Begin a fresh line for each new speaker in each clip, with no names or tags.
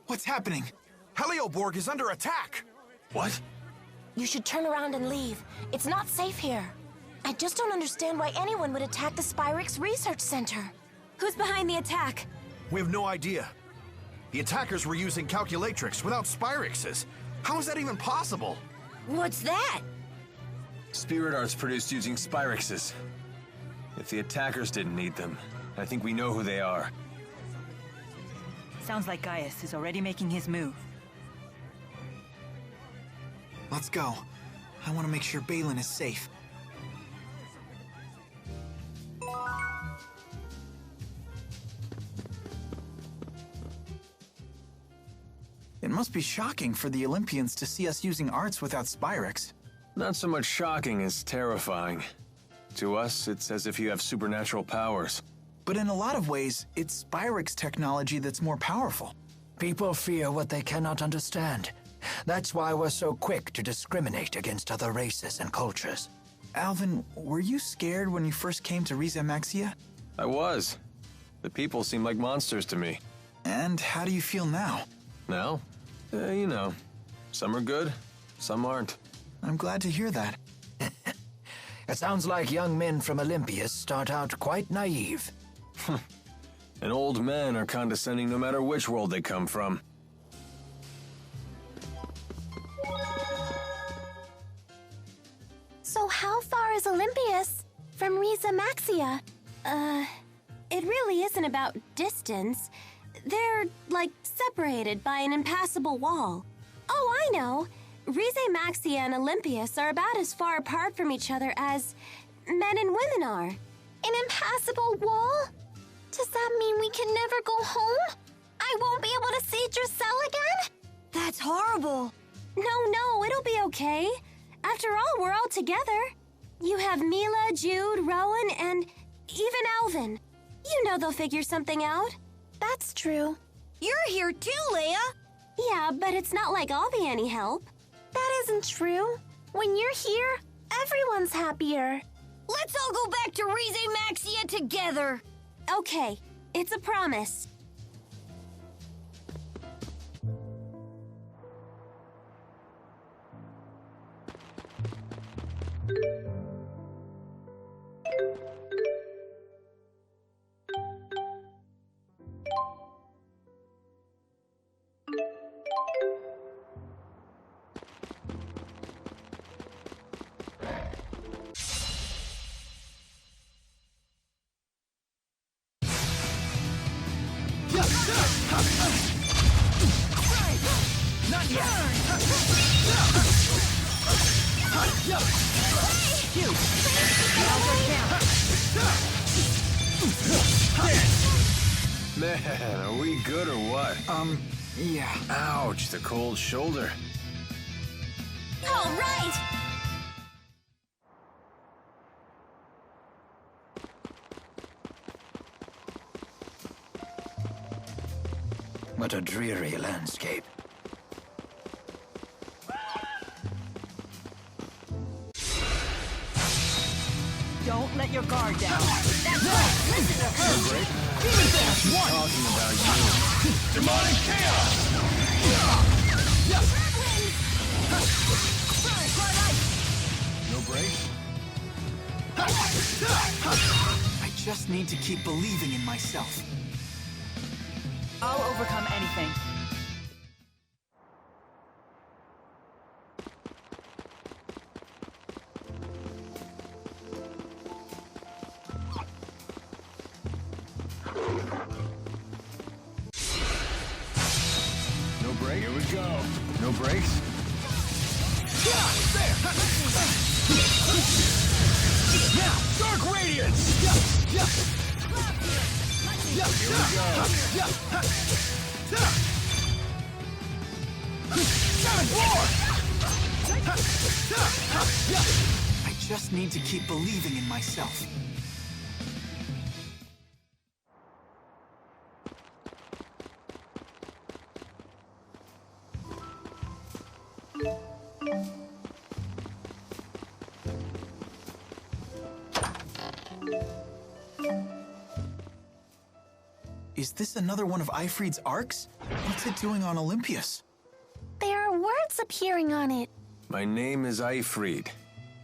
What's happening? Helioborg is under attack! What?
You should turn around and leave. It's not safe here. I just don't understand why anyone would attack the Spyrix Research Center. Who's behind the attack?
We have no idea. The attackers were using calculatrix without Spyrixes. How is that even possible?
What's that?
Spirit arts produced using Spyrixes. If the attackers didn't need them, I think we know who they are.
Sounds like Gaius is already making his move.
Let's go. I want to make sure Balin is safe. It must be shocking for the Olympians to see us using arts without Spyrix.
Not so much shocking as terrifying. To us, it's as if you have supernatural powers.
But in a lot of ways, it's Spyrix technology that's more powerful.
People fear what they cannot understand. That's why we're so quick to discriminate against other races and cultures.
Alvin, were you scared when you first came to Riza Maxia?
I was. The people seem like monsters to me.
And how do you feel now?
Now? You know. Some are good, some aren't.
I'm glad to hear that.
It sounds like young men from Olympus start out quite naive.
And old men are condescending no matter which world they come from.
So how far is Olympus from Riza Maxia? It really isn't about distance. They're, like, separated by an impassable wall. Oh, I know. Riza Maxia and Olympias are about as far apart from each other as men and women are. An impassable wall? Does that mean we can never go home? I won't be able to see Drusilla again? That's horrible. No, it'll be okay. After all, we're all together. You have Mila, Jude, Rowan, and even Alvin. You know they'll figure something out. That's true. You're here too, Leia. Yeah, but it's not like I'll be any help. That isn't true. When you're here, everyone's happier. Let's all go back to Riza Maxia together. Okay, it's a promise.
Not yet!
Man, are we good or what?
Yeah.
Ouch, the cold shoulder.
All right!
What a dreary landscape.
Don't let your guard down. That's right. Listen to her.
Talking about you.
Demonic chaos! No break? I just need to keep believing in myself.
I'll overcome anything.
No break? Here we go. No breaks?
Now, Dark Radiance!
Here we go.
I just need to keep believing in myself.
Is this another one of Ifrid's arcs? What's it doing on Olympius?
There are words appearing on it.
My name is Ifrid.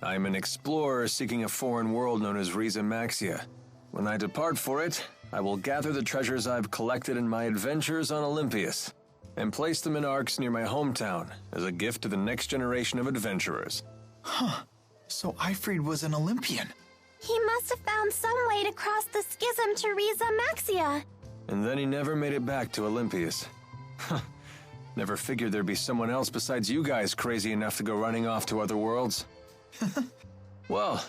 I'm an explorer seeking a foreign world known as Riza Maxia. When I depart for it, I will gather the treasures I've collected in my adventures on Olympius and place them in arcs near my hometown as a gift to the next generation of adventurers.
Huh. So Ifrid was an Olympian.
He must have found some way to cross the schism to Riza Maxia.
And then he never made it back to Olympius. Never figured there'd be someone else besides you guys crazy enough to go running off to other worlds. Well,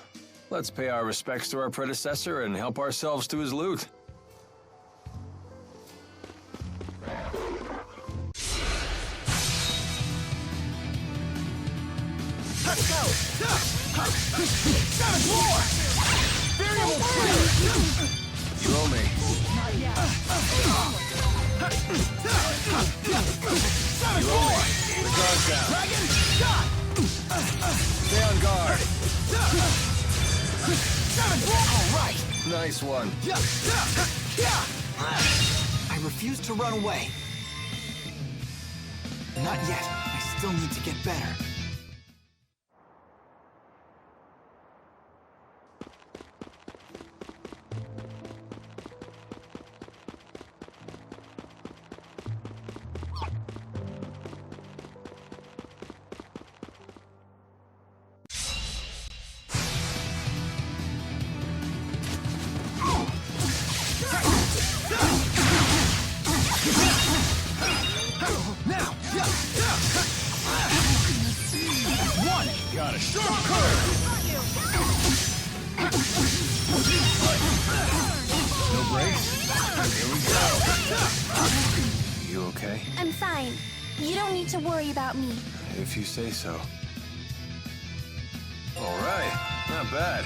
let's pay our respects to our predecessor and help ourselves to his loot.
Let's go! Savage War! Variable Trigleph!
You owe me.
Savage War!
The guard's down.
Dragon Shot!
Stay on guard.
Savage War! All right!
Nice one.
I refuse to run away. Not yet. I still need to get better.
Got a sharp curve!
No brakes? Here we go. You okay?
I'm fine. You don't need to worry about me.
If you say so. All right, not bad.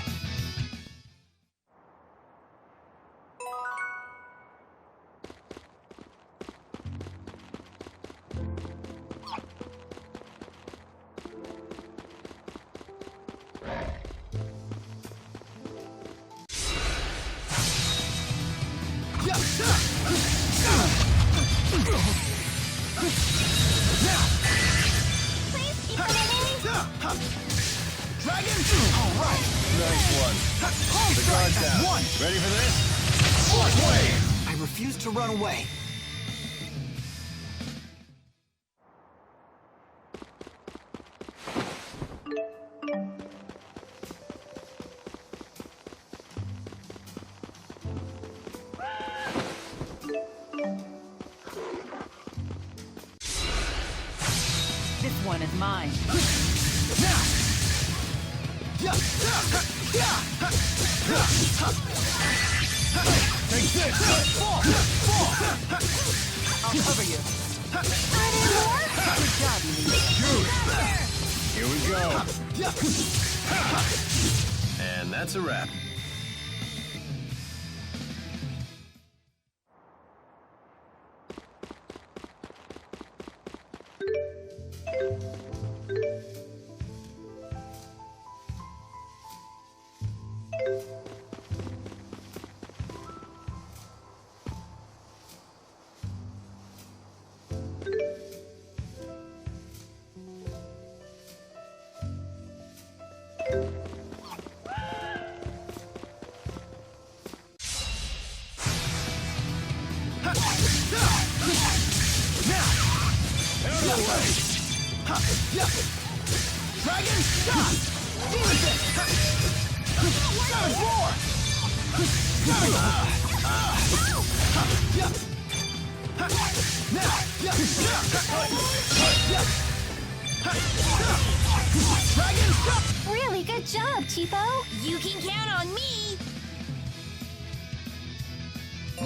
Please keep moving.
Dragon! All right!
Nice one.
Home
The
strike
guard's
at
down.
one!
Ready for this?
Fourth wave!
I refuse to run away.
This one is mine.
Now! Take this! Fall!
I'll cover you.
Are there more?
Good job, Elise.
Here we go. And that's a wrap.
Dragon Shot! Demon Fist! Savage Roar! Dragon Shot!
Really good job, Chipo. You can count on me.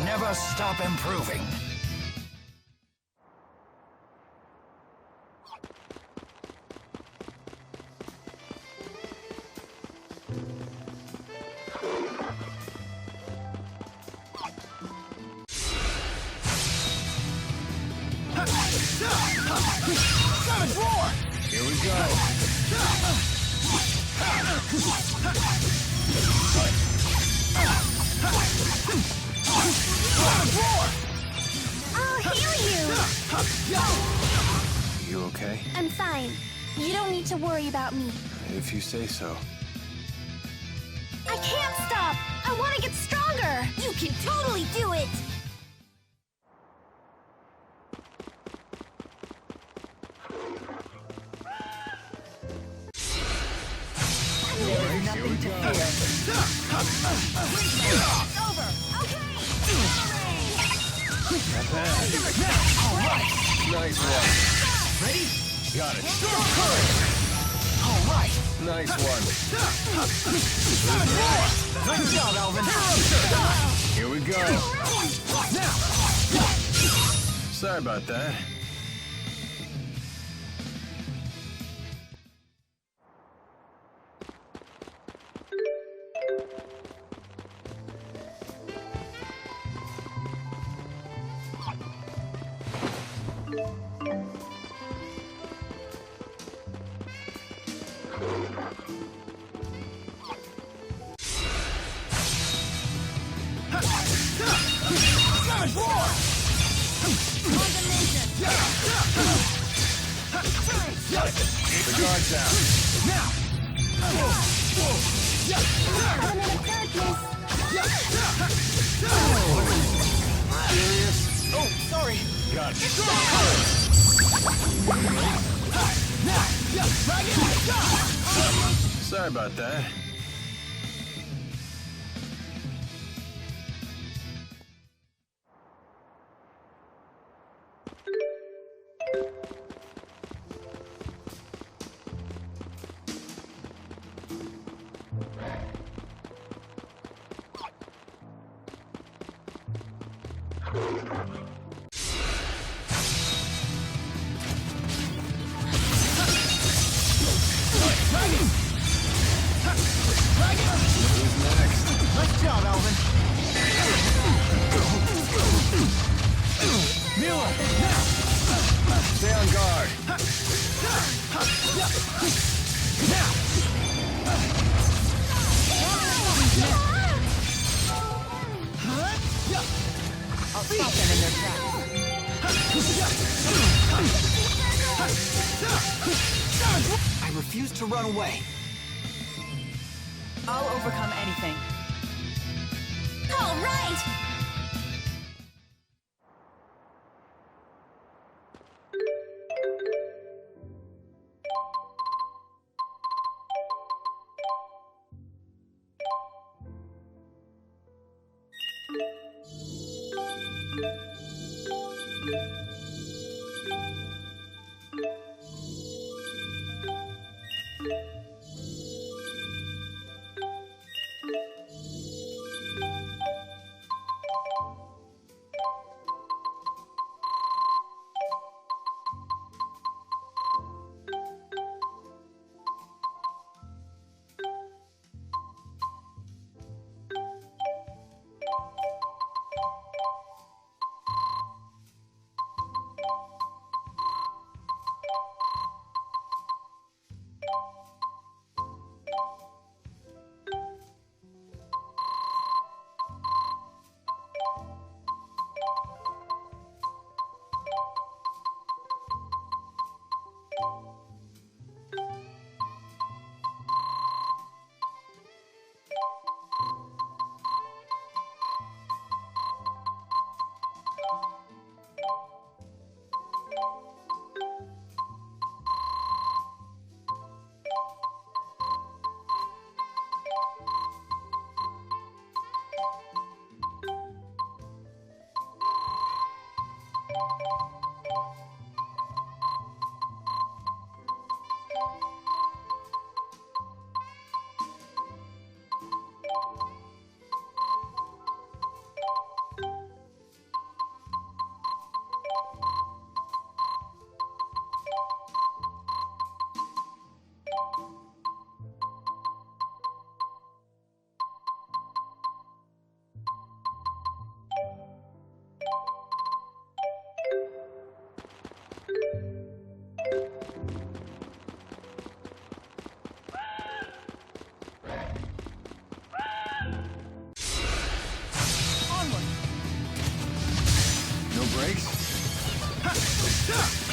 Never stop improving.
Savage Roar!
Here we go.
Savage Roar!
You okay?
I'm fine. You don't need to worry about me.
If you say so.
I can't stop! I want to get stronger! You can totally do it!
There's nothing to fear. It's over. Okay.
Nice one.
Ready?
Got it.
All right.
Nice one.
Nice job, Alvin.
Here we go.
Now.
Sorry about that. The guard down.
Now.
Serious?
Oh, sorry.
Got it. Sorry about that. Who's next?
Nice job, Alvin. Mila.
Stay on guard.
I'll stop them in their tracks.
I refuse to run away.
I'll overcome anything.
All right!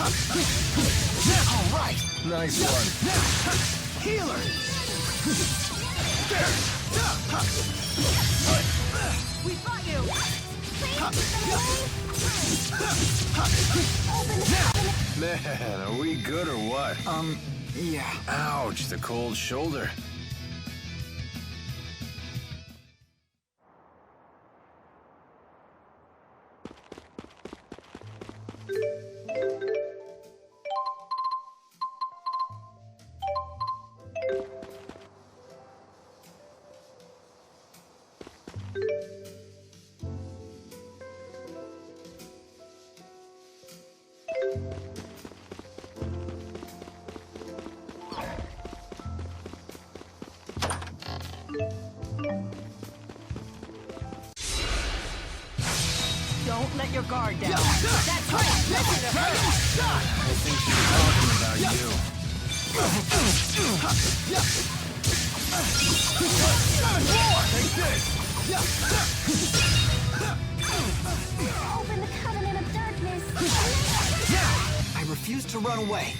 All right.
Nice one.
Healer!
We fought you!
Man, are we good or what?
Yeah.
Ouch, the cold shoulder.
Don't let your guard down. That's right! Listen to her!
I think she's talking about you.
Take this!
Open the covenant of darkness.
I refuse to run away.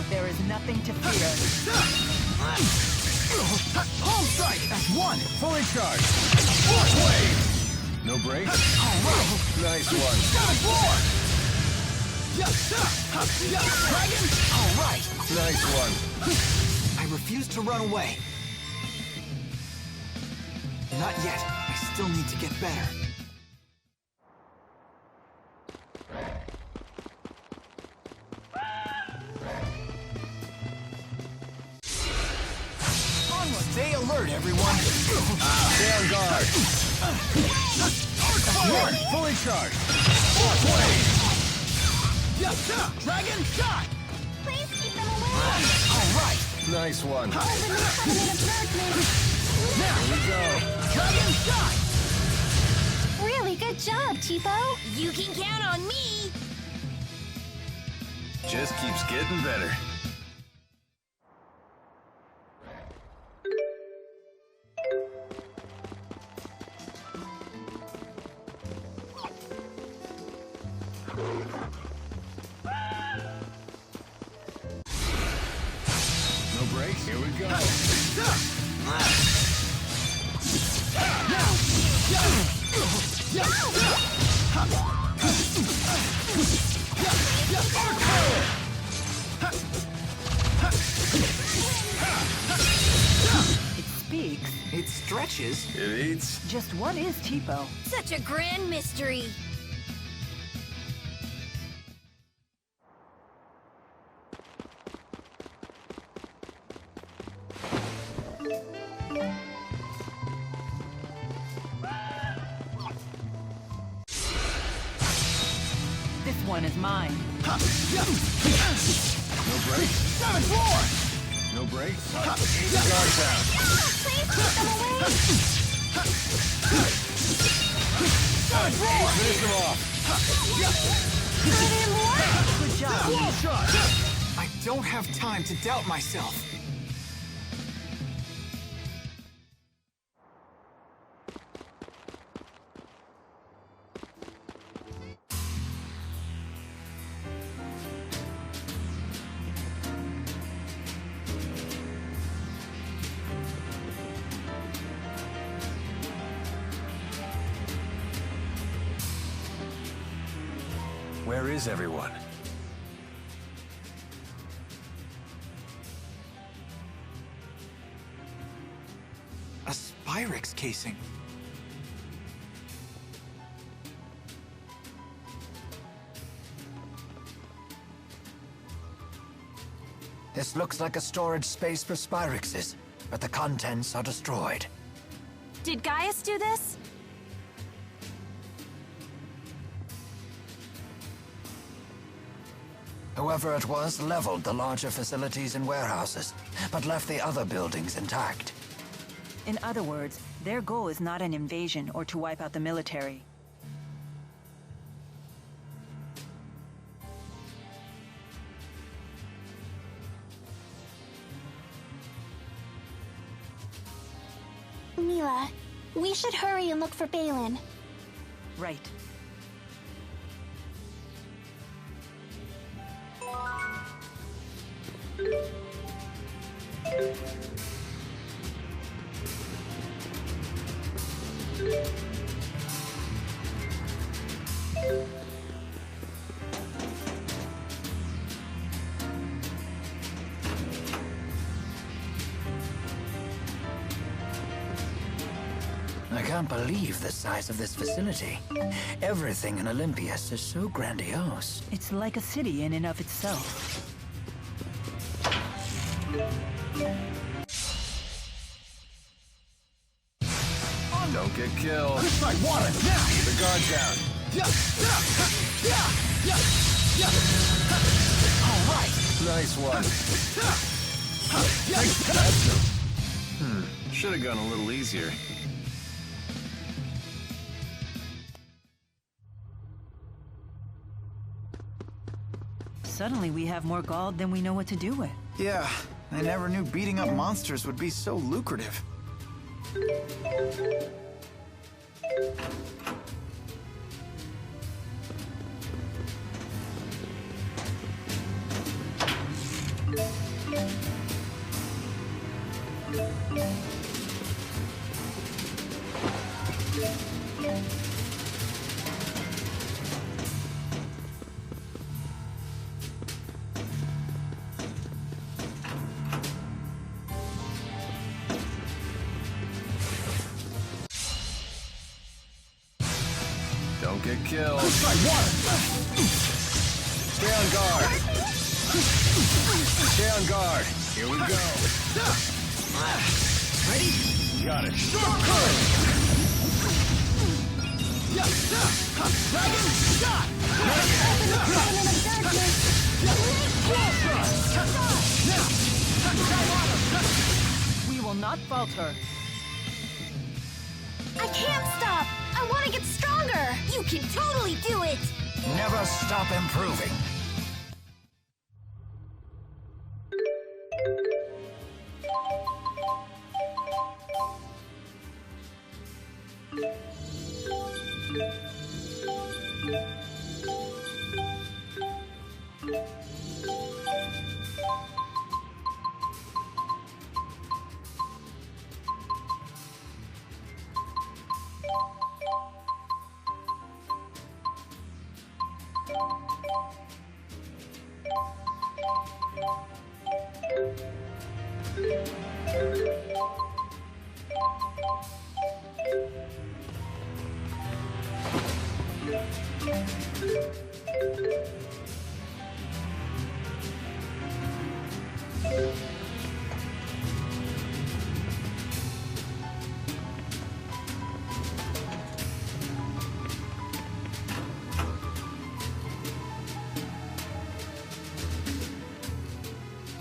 There is nothing to fear.
Home strike! That's one!
Fully charged.
Fourth wave!
No break?
All right!
Nice one.
7-4! Dragon! All right!
Nice one.
I refuse to run away. Not yet. I still need to get better. Stay alert, everyone!
Stay on guard. One, fully charged.
Fourth wave! Dragon shot!
Please keep them away.
All right!
Nice one.
Open the covenant of darkness.
Here we go.
Dragon shot!
Really good job, Tipo.
You can count on me!
Just keeps getting better. No breaks. Here we go.
It speaks.
It stretches.
It eats.
Just what is Tipo?
Such a grand mystery.
This one is mine.
No breaks.
7-4!
No breaks. Guard down.
Please keep them away.
Finish him off.
Good job.
Wall shot! I don't have time to doubt myself.
Where is everyone?
A Spyrix casing.
This looks like a storage space for Spyrixes, but the contents are destroyed.
Did Gaius do this?
Whoever it was leveled the larger facilities and warehouses, but left the other buildings intact.
In other words, Their goal is not an invasion or to wipe out the military.
Mila, we should hurry and look for Balin.
Right.
I can't believe the size of this facility. Everything in Olympias is so grandiose.
It's like a city in and of itself.
Don't get killed. Push my water now! Keep the guard down.
All right.
Nice one. Should have gone a little easier.
Suddenly we have more gold than we know what to do with.
Yeah, I never knew beating up monsters would be so lucrative.
Don't get killed. Push my water! Stay on guard. Stay on guard. Here we go.
Ready?
Got it.
Storm current! Dragon shot!
We will not falter.
I can't stop! I want to get stronger!
You can totally do it!
Never stop improving.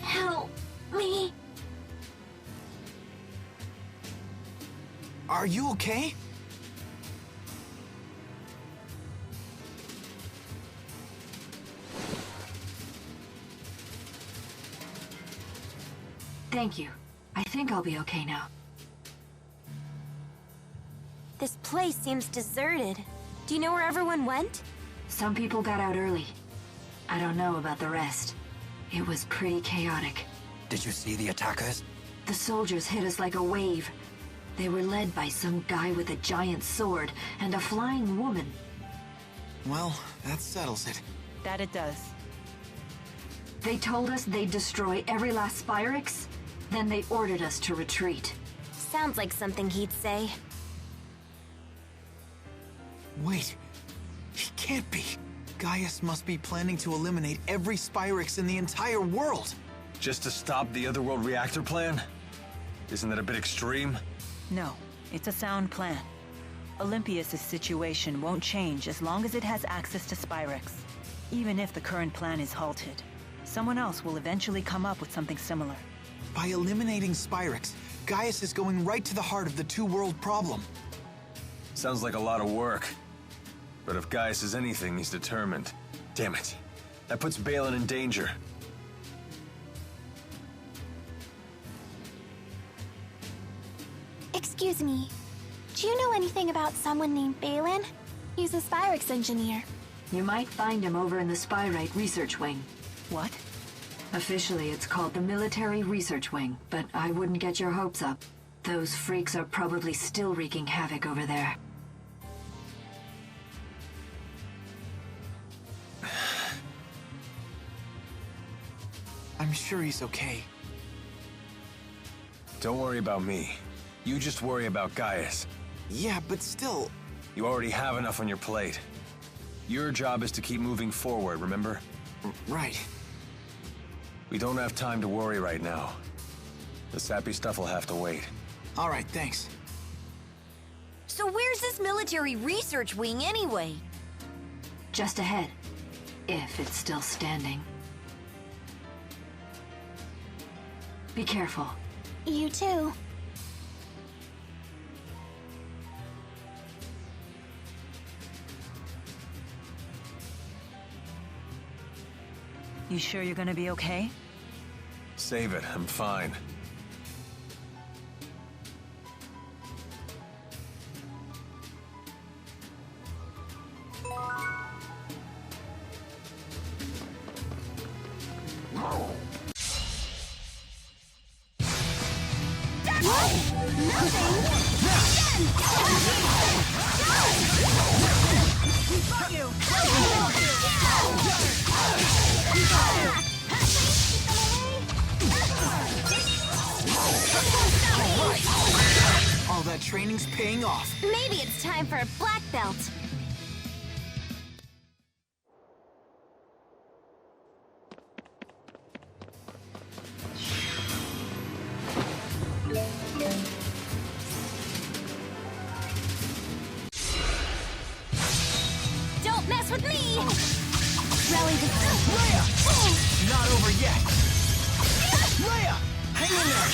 Help me.
Are you okay?
Thank you. I think I'll be okay now.
This place seems deserted. Do you know where everyone went?
Some people got out early. I don't know about the rest. It was pretty chaotic.
Did you see the attackers?
The soldiers hit us like a wave. They were led by some guy with a giant sword and a flying woman.
Well, that settles it.
That it does.
They told us they'd destroy every last Spyrix, then they ordered us to retreat.
Sounds like something he'd say.
Wait, he can't be. Gaius must be planning to eliminate every Spyrix in the entire world.
Just to stop the Otherworld reactor plan? Isn't that a bit extreme?
No, it's a sound plan. Olympias' situation won't change as long as it has access to Spyrix. Even if the current plan is halted, someone else will eventually come up with something similar.
By eliminating Spyrix, Gaius is going right to the heart of the two-world problem.
Sounds like a lot of work. But if Gaius is anything, he's determined. Damn it. That puts Balin in danger.
Excuse me. Do you know anything about someone named Balin? He's a Spyrex engineer.
You might find him over in the Spyrite Research Wing.
What?
Officially, it's called the Military Research Wing, but I wouldn't get your hopes up. Those freaks are probably still wreaking havoc over there.
I'm sure he's okay.
Don't worry about me. You just worry about Gaius.
Yeah, but still...
You already have enough on your plate. Your job is to keep moving forward, remember?
Right.
We don't have time to worry right now. The sappy stuff will have to wait.
All right, thanks.
So where's this military research wing anyway?
Just ahead. If it's still standing. Be careful.
You too.
You sure you're gonna be okay?
Save it, I'm fine.
All that training's paying off.
Maybe it's time for a black belt. Don't mess with me! Rally the...
Leia! Not over yet. Leia! Hang in there!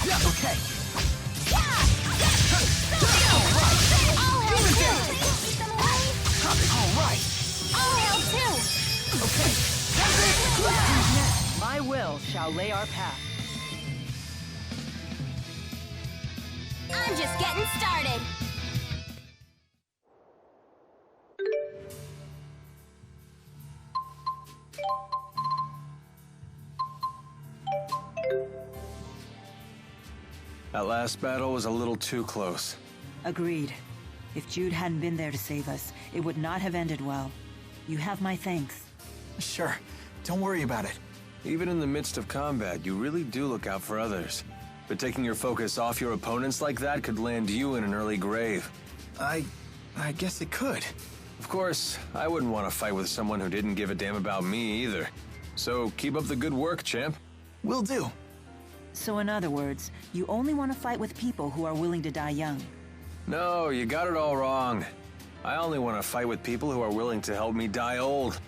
Yeah, okay. All right.
All hail too!
Okay.
My will shall lay our path.
I'm just getting started.
That last battle was a little too close.
Agreed. If Jude hadn't been there to save us, it would not have ended well. You have my thanks.
Sure. Don't worry about it.
Even in the midst of combat, you really do look out for others. But taking your focus off your opponents like that could land you in an early grave.
I guess it could.
Of course, I wouldn't want to fight with someone who didn't give a damn about me either. So keep up the good work, champ.
Will do.
So in other words, you only want to fight with people who are willing to die young.
No, you got it all wrong. I only want to fight with people who are willing to help me die old.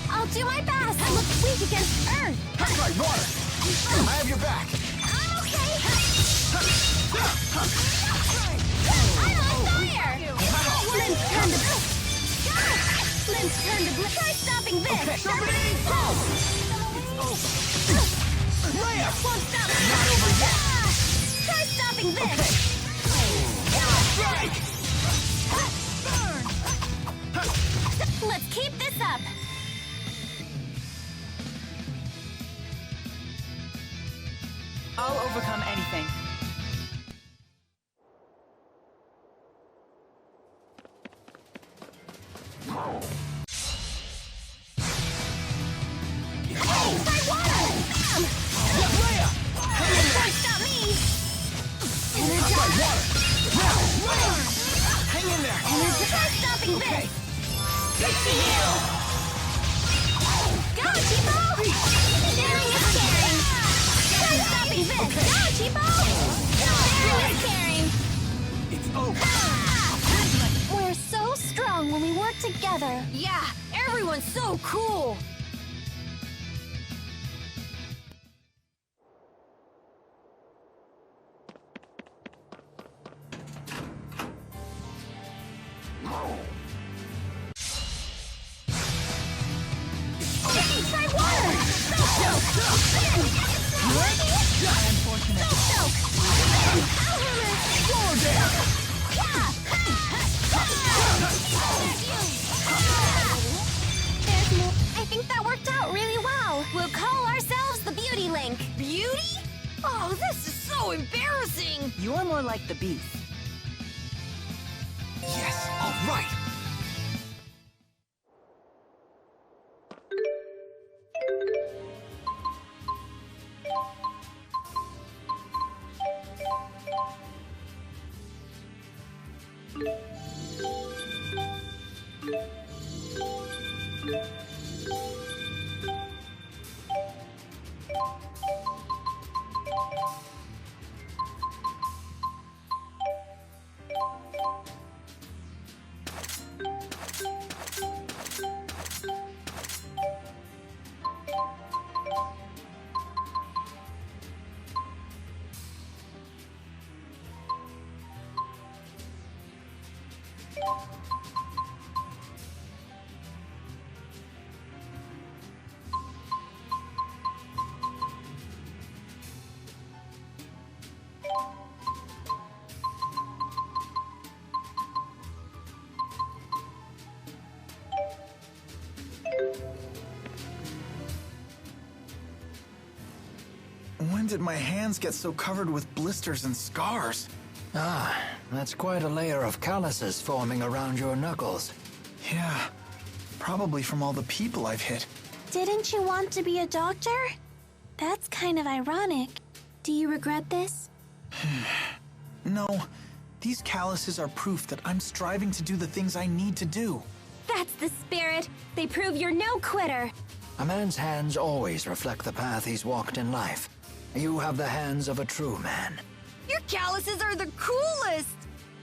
I'll do my best. I look weak against Earth.
That's right, water. I have your back.
Okay. I'm on fire. Limbs turn to Limbs turn to blue. Try stopping this.
Okay. Leia!
Won't stop.
Not over yet.
Try stopping this.
Strike!
Let's keep this up.
I'll overcome anything.
Go, Cheapo! Sharing is caring! Try stopping this! Go, Cheapo! Sharing is caring!
It's over.
We're so strong when we work together.
Yeah, everyone's so cool.
Try water! There's more. I think that worked out really well. We'll call ourselves the Beauty Link.
Beauty? Oh, this is so embarrassing.
You're more like the beast.
Yes, all right. When did my hands get so covered with blisters and scars?
Ah, that's quite a layer of calluses forming around your knuckles.
Yeah, probably from all the people I've hit.
Didn't you want to be a doctor? That's kind of ironic. Do you regret this?
No, these calluses are proof that I'm striving to do the things I need to do.
That's the spirit. They prove you're no quitter.
A man's hands always reflect the path he's walked in life. You have the hands of a true man.
Your calluses are the coolest.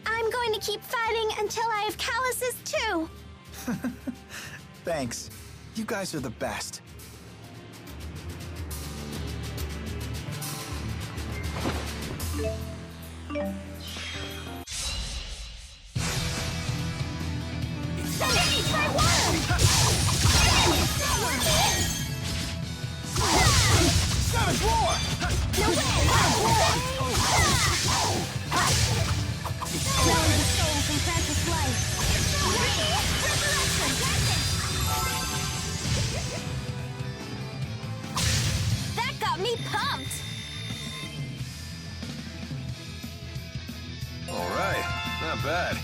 I'm going to keep fighting until I have calluses too.
Thanks. You guys are the best.
Try water!
Savage roar!
No way! The soul from Francis Life. That got me pumped!
All right, not bad.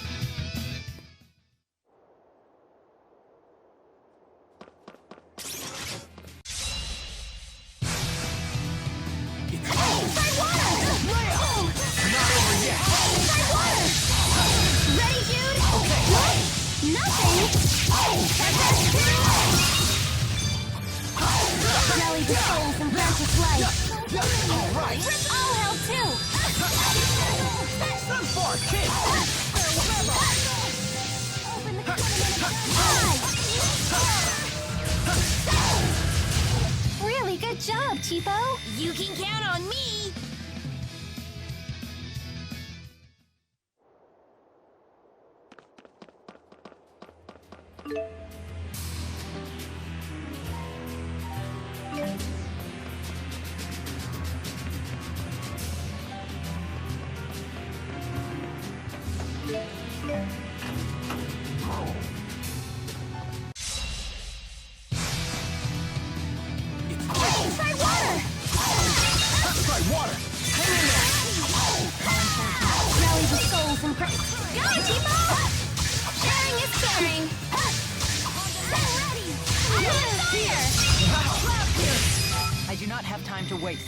Rally the soul from Francis Life.
All right.
All hell too.
Sunfar, kid!
Open the Really good job, Cheapo.
You can count on me.
Rally the soul from Francis. Go, Cheapo! Sharing is caring.
I do not have time to waste.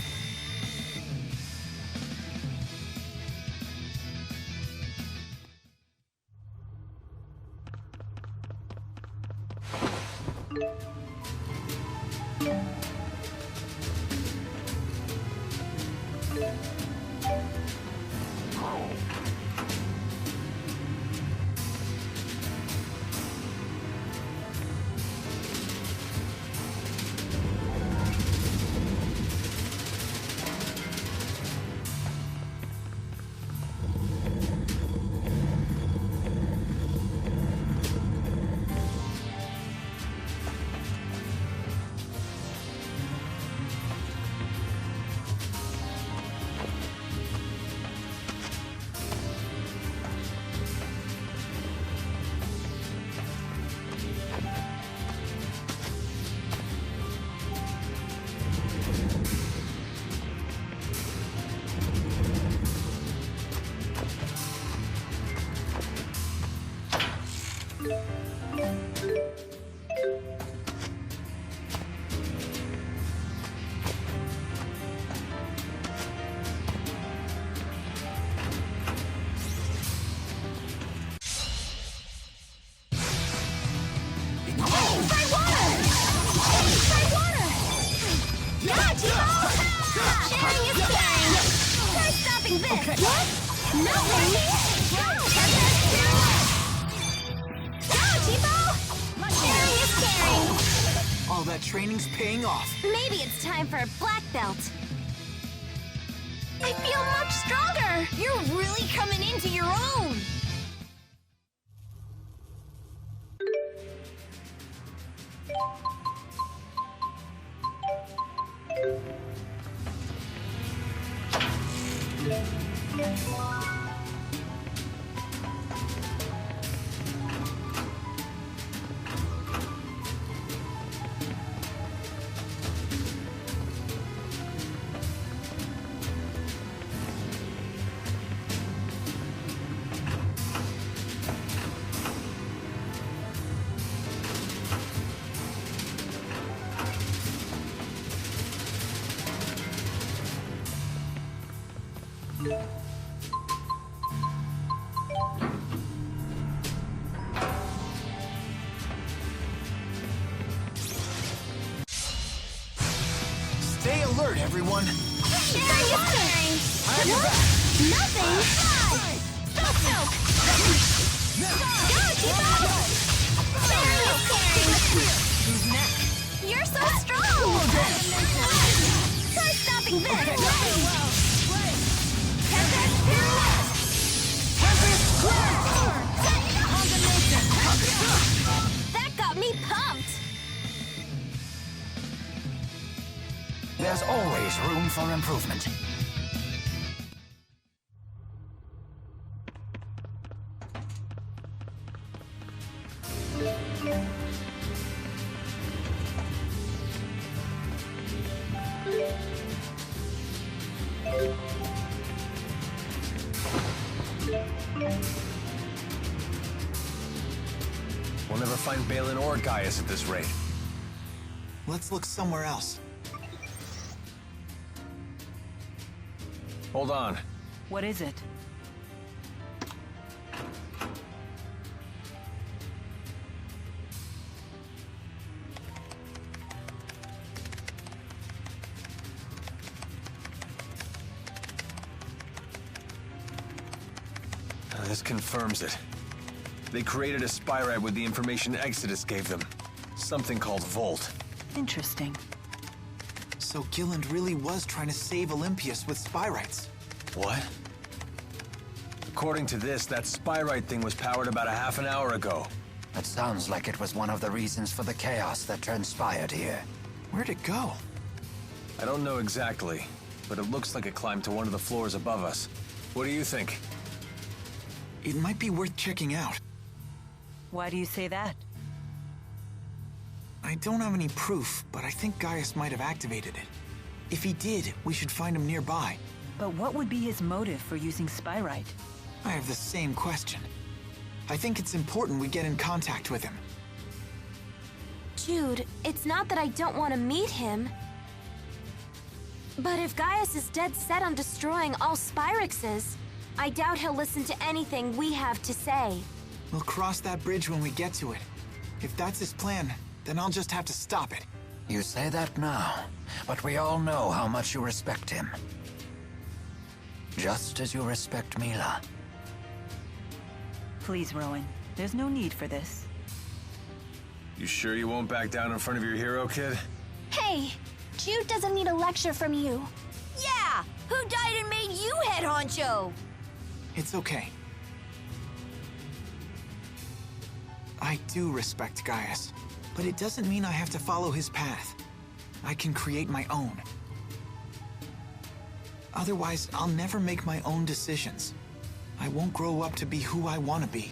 All that training's paying off.
Maybe it's time for a black belt. I feel much stronger.
You're really coming into your own!
Stay alert, everyone.
Sharing is caring.
I have your back.
Nothing. Stop, Soak. Go, Chico. Sharing is caring.
Who's next?
You're so strong. Try stopping this. That got me pumped.
There's always room for improvement.
We'll never find Balin or Gaius at this rate.
Let's look somewhere else.
Hold on.
What is it?
This confirms it. They created a spyrite with the information Exodus gave them. Something called Volt.
Interesting.
So Gilland really was trying to save Olympius with spyrites.
What? According to this, that spyrite thing was powered about a half an hour ago.
It sounds like it was one of the reasons for the chaos that transpired here.
Where'd it go?
I don't know exactly, but it looks like it climbed to one of the floors above us. What do you think?
It might be worth checking out.
Why do you say that?
I don't have any proof, but I think Gaius might have activated it. If he did, we should find him nearby.
But what would be his motive for using spyrite?
I have the same question. I think it's important we get in contact with him.
Jude, it's not that I don't want to meet him. But if Gaius is dead set on destroying all Spyrexes, I doubt he'll listen to anything we have to say.
We'll cross that bridge when we get to it. If that's his plan, then I'll just have to stop it.
You say that now, but we all know how much you respect him. Just as you respect Mila.
Please, Rowan. There's no need for this.
You sure you won't back down in front of your hero, kid?
Hey, Jude doesn't need a lecture from you.
Yeah! Who died and made you head honcho?
It's okay. I do respect Gaius, but it doesn't mean I have to follow his path. I can create my own. Otherwise, I'll never make my own decisions. I won't grow up to be who I want to be.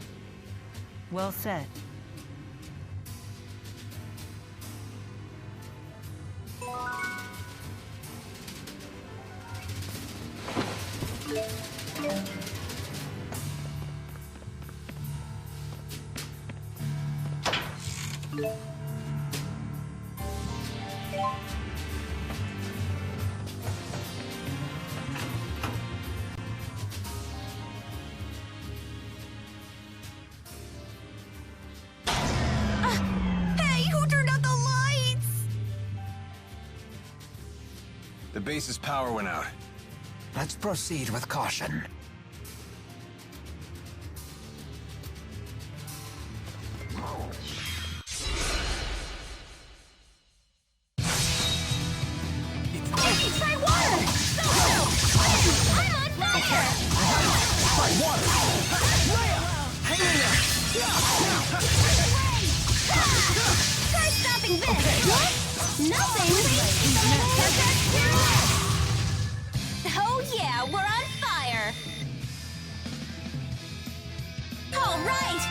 Well said.
Hey, who turned out the lights?
The base's power went out.
Let's proceed with caution.
Hey, try water! I'm on fire!
Try water! Hang in there!
Try stopping this! What? Nothing! Oh yeah, we're on fire! All right!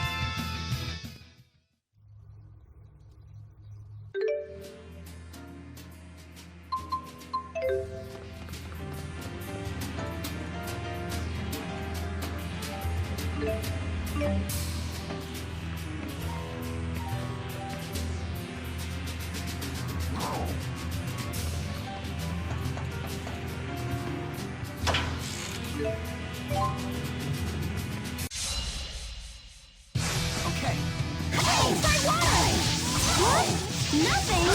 Okay.
Hey, try water! What? Nothing!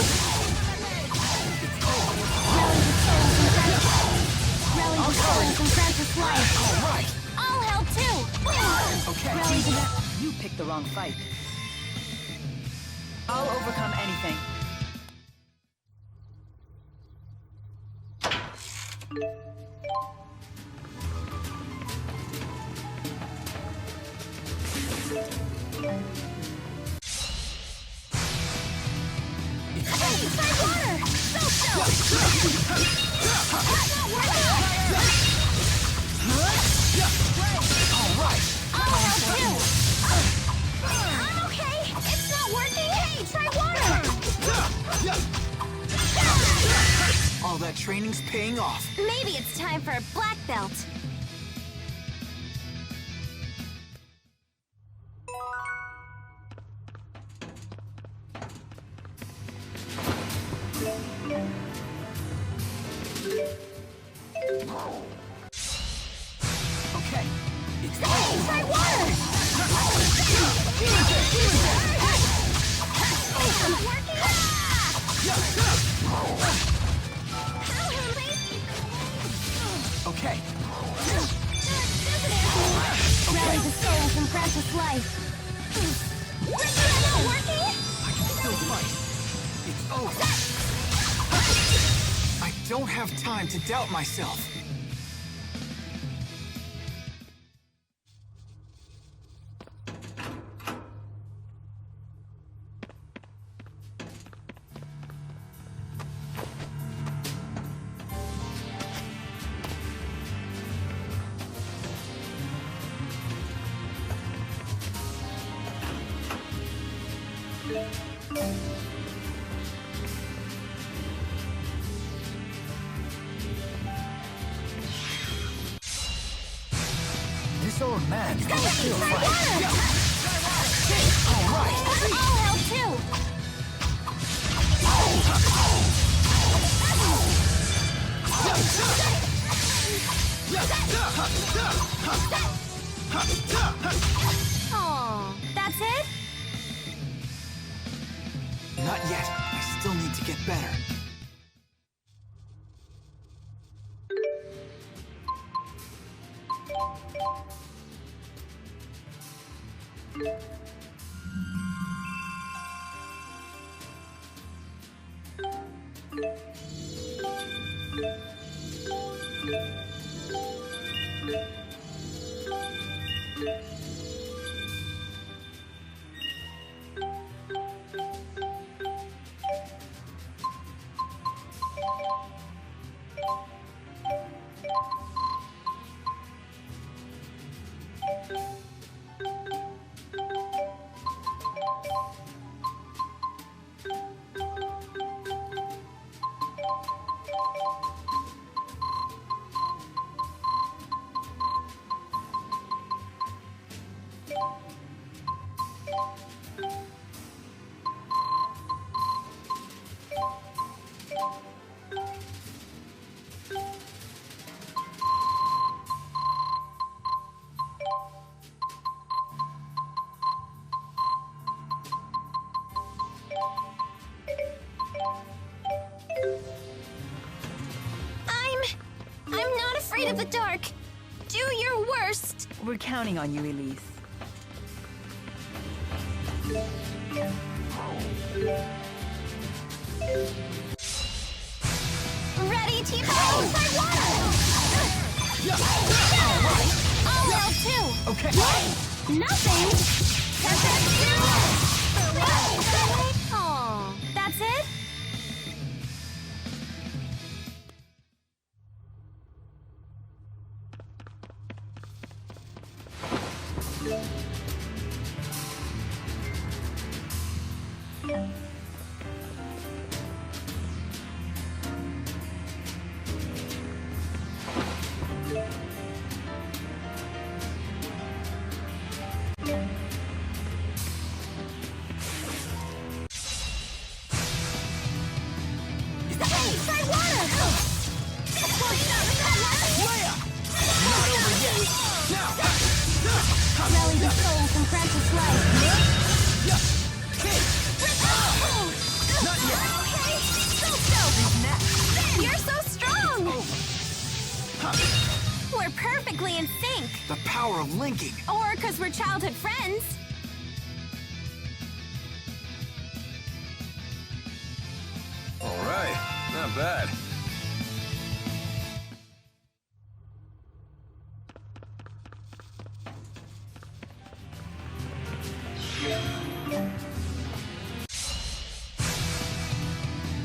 Rally the souls and grant us life!
All right.
I'll help too!
Okay.
Rally the...
You picked the wrong fight. I'll overcome anything.
Hey, try water! So! That's not working!
All right.
I'll help too! I'm okay! It's not working! Hey, try water!
All that training's paying off.
Maybe it's time for a black belt.
Okay.
Hey, try water! I'm working!
Okay.
Rally the souls and grant us life. Is that not working?
I can still fight. It's over. I don't have time to doubt myself.
This old man can
Hey,
still
try
fight.
water!
All right.
I'll help too! Oh, that's it?
Not yet. I still need to get better.
I'm not afraid of the dark. Do your worst.
We're counting on you, Elise.
Ready, team? Oh, for water! All well, too.
Okay.
Nothing. Oh, that's it? Rally the soul from Francis Light.
Not yet.
You're so strong! We're perfectly in sync.
The power of linking.
Or because we're childhood friends.
All right, not bad.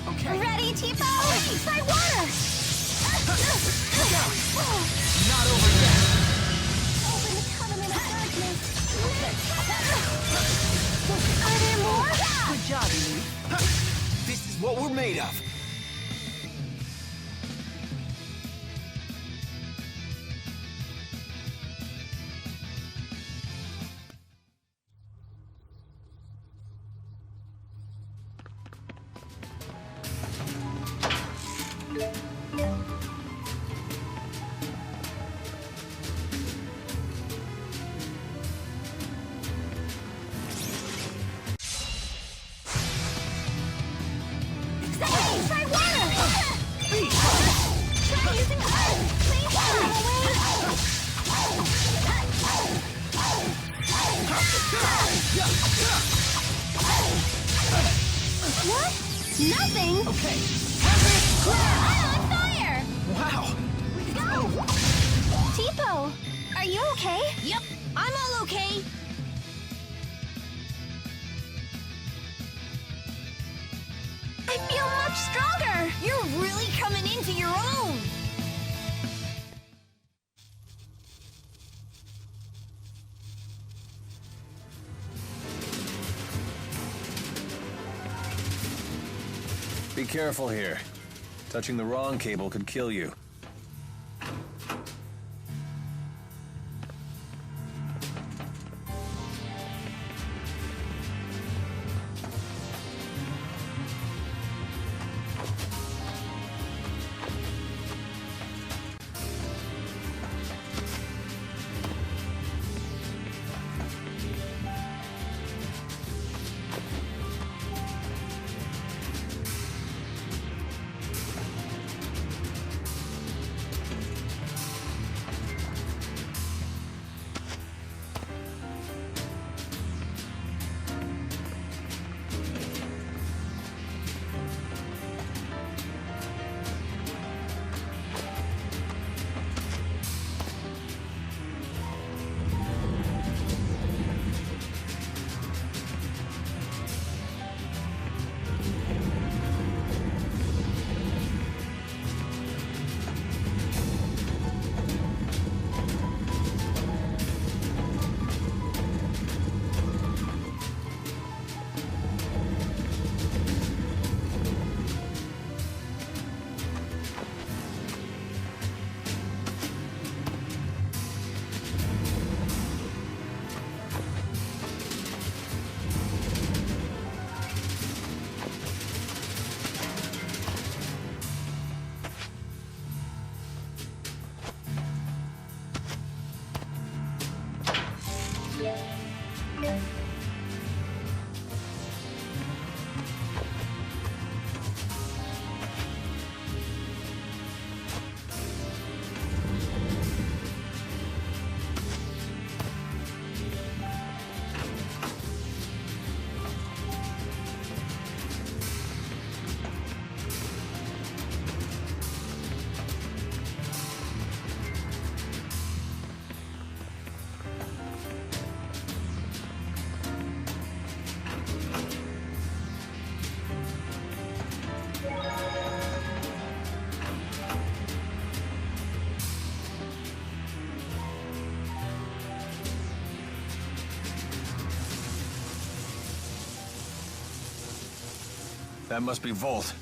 Okay.
Ready, Tipo? Try water!
Not over yet.
Open the covenant of darkness. Are there more?
Good job, Elise.
This is what we're made of.
Try water! Try using earth! Please What? Nothing?
Okay.
I'm on fire!
Wow.
Go! Tipo, are you okay?
Yep, I'm all okay.
I feel much stronger!
You're really coming into your own.
Be careful here. Touching the wrong cable could kill you. That must be Volt.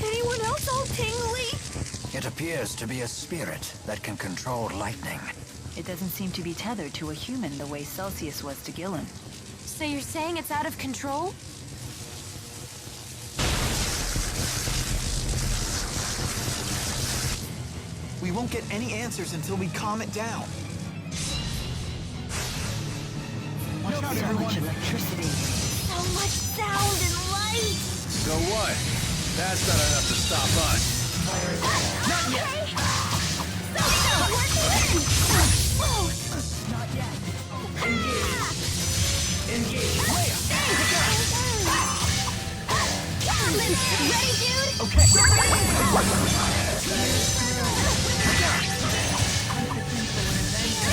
Anyone else all tingly?
It appears to be a spirit that can control lightning.
It doesn't seem to be tethered to a human the way Celsius was to Gillen.
So you're saying it's out of control?
We won't get any answers until we calm it down. Watch out,
So
everyone!
much electricity.
So much sound and light!
So what? That's not enough to stop us.
Not yet! So, where's the wind? Whoa!
Not yet.
Engage! Ready, dude?
Okay.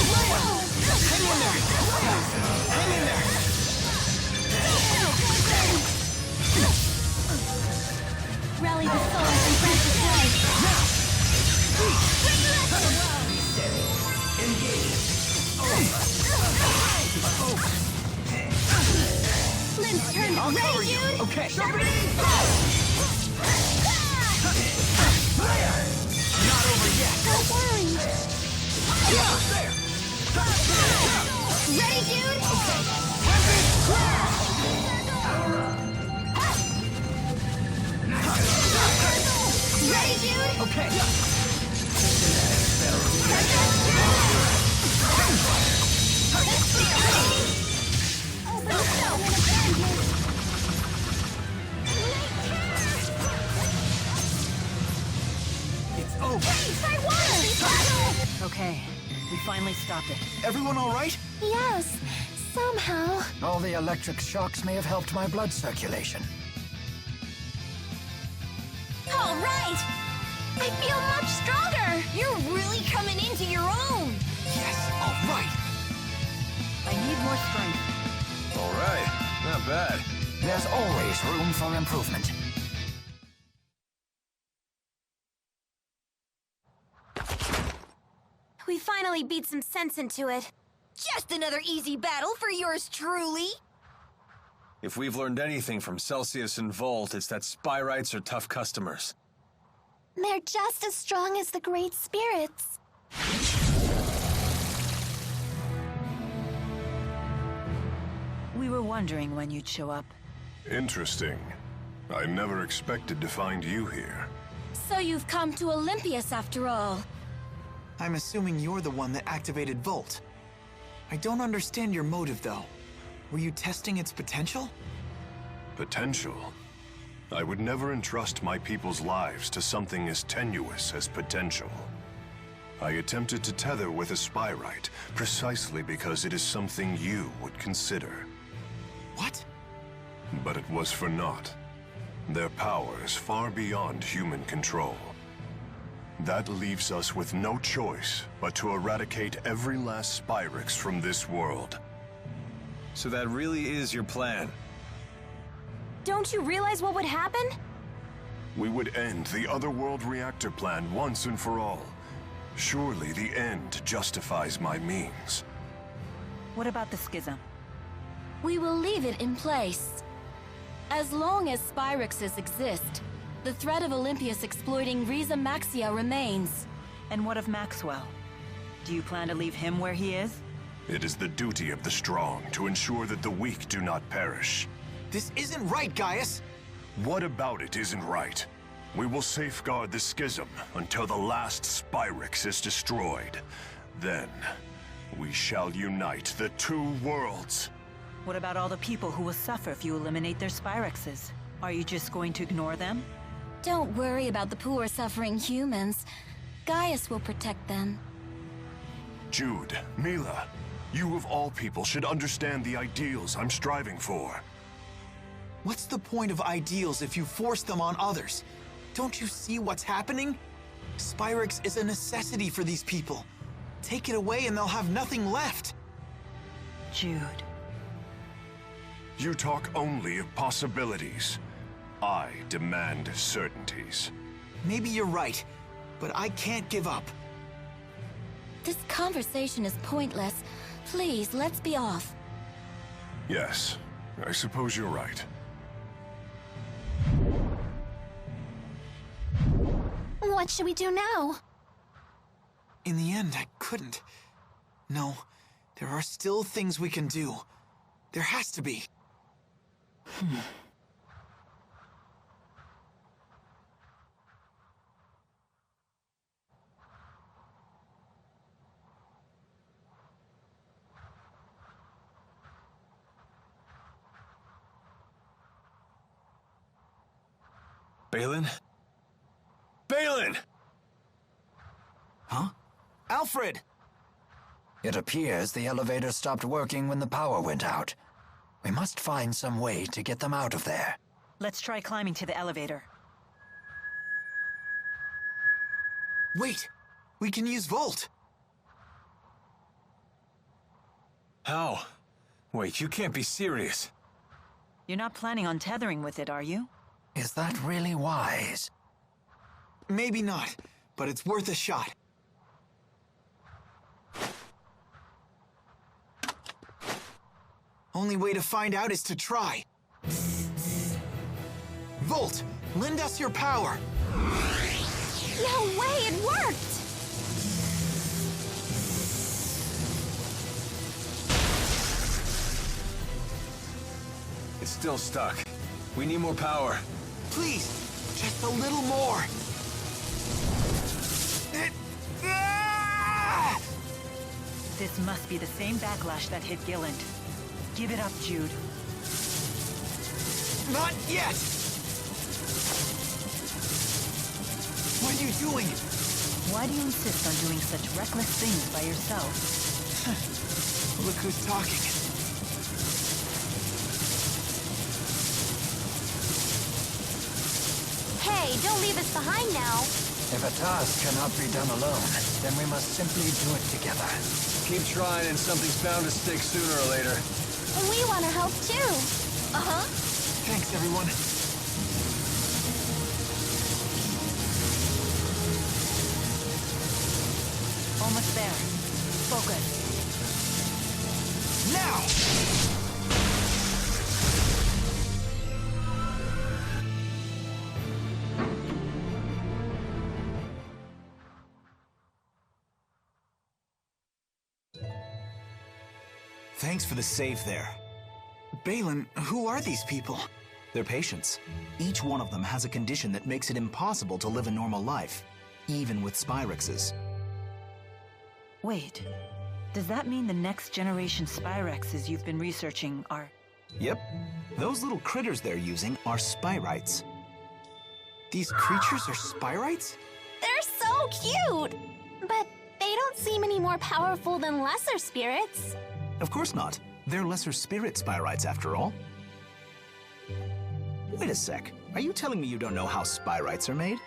Hang in there! Hang in there!
Rally the souls and grant the light. Lynn's turn.
I'll cover
Ready,
you.
dude?
Okay. Not over yet.
Don't worry. Ready, dude? Ready, dude?
Okay. It's over.
Try water!
Okay, we finally stopped it.
Everyone all right?
Yes, somehow.
All the electric shocks may have helped my blood circulation.
All right! I feel much stronger!
You're really coming into your own!
Yes, all right.
I need more strength.
All right, not bad.
There's always room for improvement.
We finally beat some sense into it.
Just another easy battle for yours truly!
If we've learned anything from Celsius and Volt, it's that Spyrites are tough customers.
They're just as strong as the Great Spirits.
We were wondering when you'd show up.
Interesting. I never expected to find you here.
So you've come to Olympias after all.
I'm assuming you're the one that activated Volt. I don't understand your motive, though. Were you testing its potential?
Potential? I would never entrust my people's lives to something as tenuous as potential. I attempted to tether with a Spyrite, precisely because it is something you would consider.
What?
But it was for naught. Their power is far beyond human control. That leaves us with no choice but to eradicate every last Spyrix from this world.
So that really is your plan?
Don't you realize what would happen?
We would end the Otherworld reactor plan once and for all. Surely the end justifies my means.
What about the schism?
We will leave it in place. As long as Spyrixes exist, the threat of Olympias exploiting Riza Maxia remains.
And what of Maxwell? Do you plan to leave him where he is?
It is the duty of the strong to ensure that the weak do not perish.
This isn't right, Gaius!
What about it isn't right? We will safeguard the schism until the last Spyrix is destroyed. Then, we shall unite the two worlds.
What about all the people who will suffer if you eliminate their Spyrexes? Are you just going to ignore them?
Don't worry about the poor suffering humans. Gaius will protect them.
Jude, Mila, you of all people should understand the ideals I'm striving for.
What's the point of ideals if you force them on others? Don't you see what's happening? Spyrix is a necessity for these people. Take it away and they'll have nothing left.
Jude.
You talk only of possibilities. I demand certainties.
Maybe you're right, but I can't give up.
This conversation is pointless. Please, let's be off.
Yes, I suppose you're right.
What should we do now?
In the end, I couldn't. No, there are still things we can do. There has to be.
Balin? Balin!
Huh? Alfred!
It appears the elevator stopped working when the power went out. We must find some way to get them out of there.
Let's try climbing to the elevator.
Wait! We can use Volt!
How? Wait, you can't be serious.
You're not planning on tethering with it, are you?
Is that really wise?
Maybe not, but it's worth a shot. Only way to find out is to try. Volt, lend us your power.
No way, it worked!
It's still stuck. We need more power.
Please, just a little more.
This must be the same backlash that hit Gilland. Give it up, Jude.
Not yet! What are you doing?
Why do you insist on doing such reckless things by yourself?
Look who's talking.
Hey, don't leave us behind now.
If a task cannot be done alone, then we must simply do it together.
Keep trying and something's bound to stick sooner or later.
We want to help too. Uh-huh.
Thanks, everyone.
Almost there. Focus.
Now! Thanks for the save there. Balin, who are these people?
They're patients. Each one of them has a condition that makes it impossible to live a normal life, even with Spyrexes.
Wait. Does that mean the next generation Spyrexes you've been researching are...
Yep. Those little critters they're using are Spyrites.
These creatures are Spyrites?
They're so cute! But they don't seem any more powerful than lesser spirits.
Of course not. They're lesser spirit Spyrites after all. Wait a sec. Are you telling me you don't know how Spyrites are made?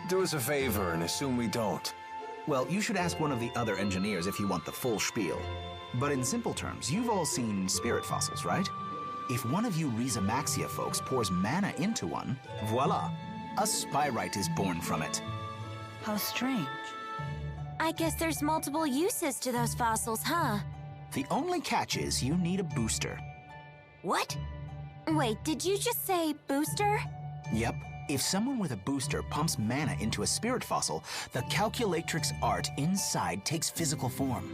Do us a favor and assume we don't.
Well, you should ask one of the other engineers if you want the full spiel. But in simple terms, you've all seen spirit fossils, right? If one of you Maxia folks pours mana into one, voila! A Spyrite is born from it.
How strange.
I guess there's multiple uses to those fossils, huh?
The only catch is you need a booster.
What? Wait, did you just say booster?
Yep. If someone with a booster pumps mana into a spirit fossil, the calculatrix art inside takes physical form.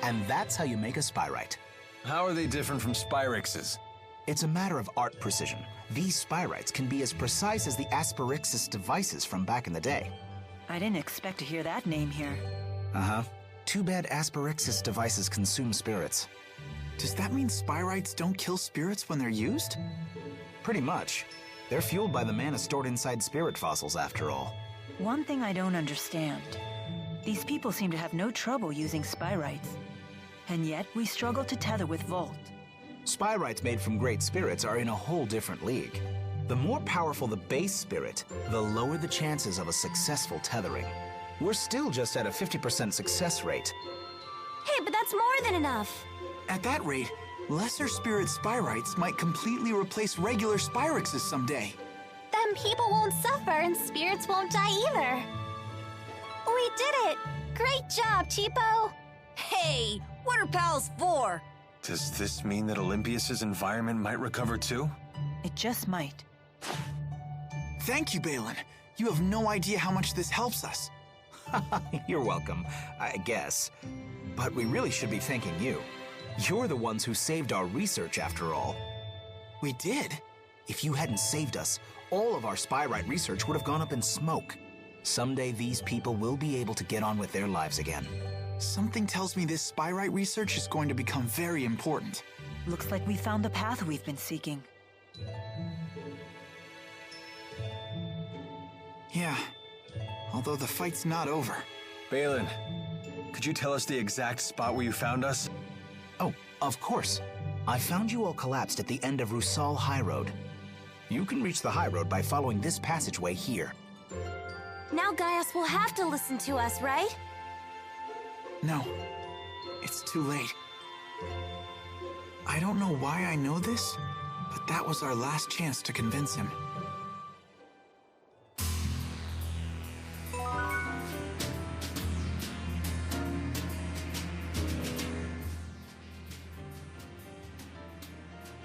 And that's how you make a Spyrite.
How are they different from Spyrexes?
It's a matter of art precision. These Spyrites can be as precise as the Asperixis devices from back in the day.
I didn't expect to hear that name here.
Uh-huh. Too bad Asperixis devices consume spirits.
Does that mean Spyrites don't kill spirits when they're used?
Pretty much. They're fueled by the mana stored inside spirit fossils, after all.
One thing I don't understand. These people seem to have no trouble using Spyrites. And yet, we struggle to tether with Volt.
Spyrites made from great spirits are in a whole different league. The more powerful the base spirit, the lower the chances of a successful tethering. We're still just at a 50% success rate.
Hey, but that's more than enough.
At that rate, lesser spirit Spyrites might completely replace regular Spyrixes someday.
Then people won't suffer and spirits won't die either. We did it! Great job, Cheapo!
Hey, what are pals for?
Does this mean that Olympias's environment might recover too?
It just might.
Thank you, Balin. You have no idea how much this helps us.
You're welcome, I guess. But we really should be thanking you. You're the ones who saved our research, after all.
We did?
If you hadn't saved us, all of our Spyrite research would have gone up in smoke. Someday these people will be able to get on with their lives again.
Something tells me this Spyrite research is going to become very important.
Looks like we found the path we've been seeking.
Yeah, although the fight's not over.
Balin, could you tell us the exact spot where you found us?
Oh, of course. I found you all collapsed at the end of Rusal High Road. You can reach the High Road by following this passageway here.
Now Gaius will have to listen to us, right?
No, it's too late. I don't know why I know this, but that was our last chance to convince him.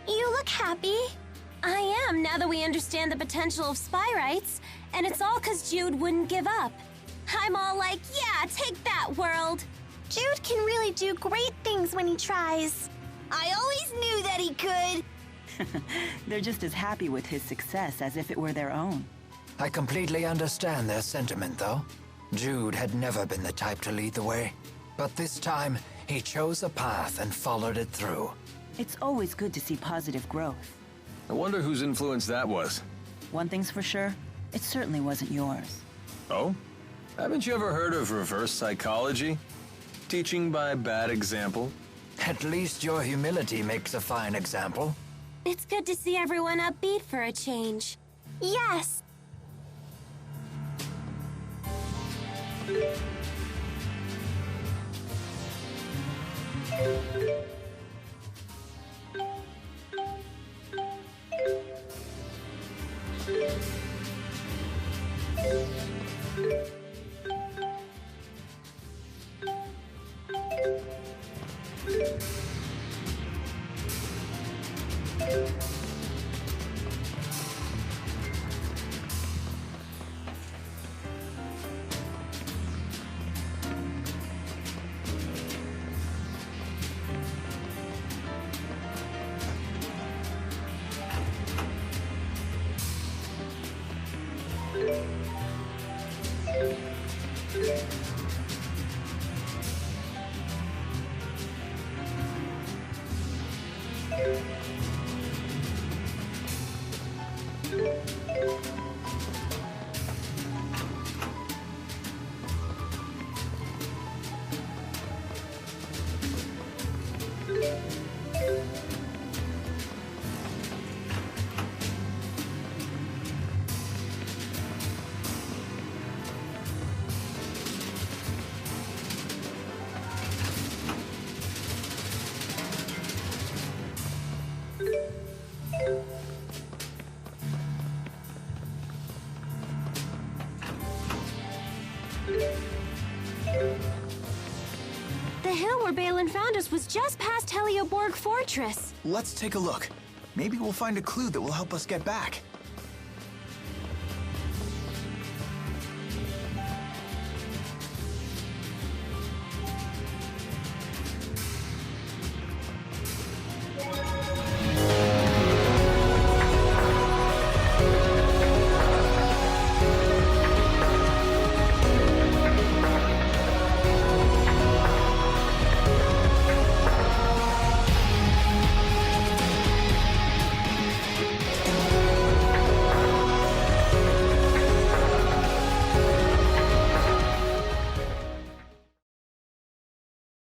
You look happy. I am, now that we understand the potential of Spyrites, and it's all 'cause Jude wouldn't give up. I'm all like, yeah, take that, world. Jude can really do great things when he tries.
I always knew that he could.
They're just as happy with his success as if it were their own.
I completely understand their sentiment, though. Jude had never been the type to lead the way. But this time, he chose a path and followed it through.
It's always good to see positive growth.
I wonder whose influence that was.
One thing's for sure, it certainly wasn't yours.
Oh? Haven't you ever heard of reverse psychology? Teaching by bad example?
At least your humility makes a fine example.
It's good to see everyone upbeat for a change. Yes! The hill where Balin found us was just past Helioborg Fortress.
Let's take a look. Maybe we'll find a clue that will help us get back.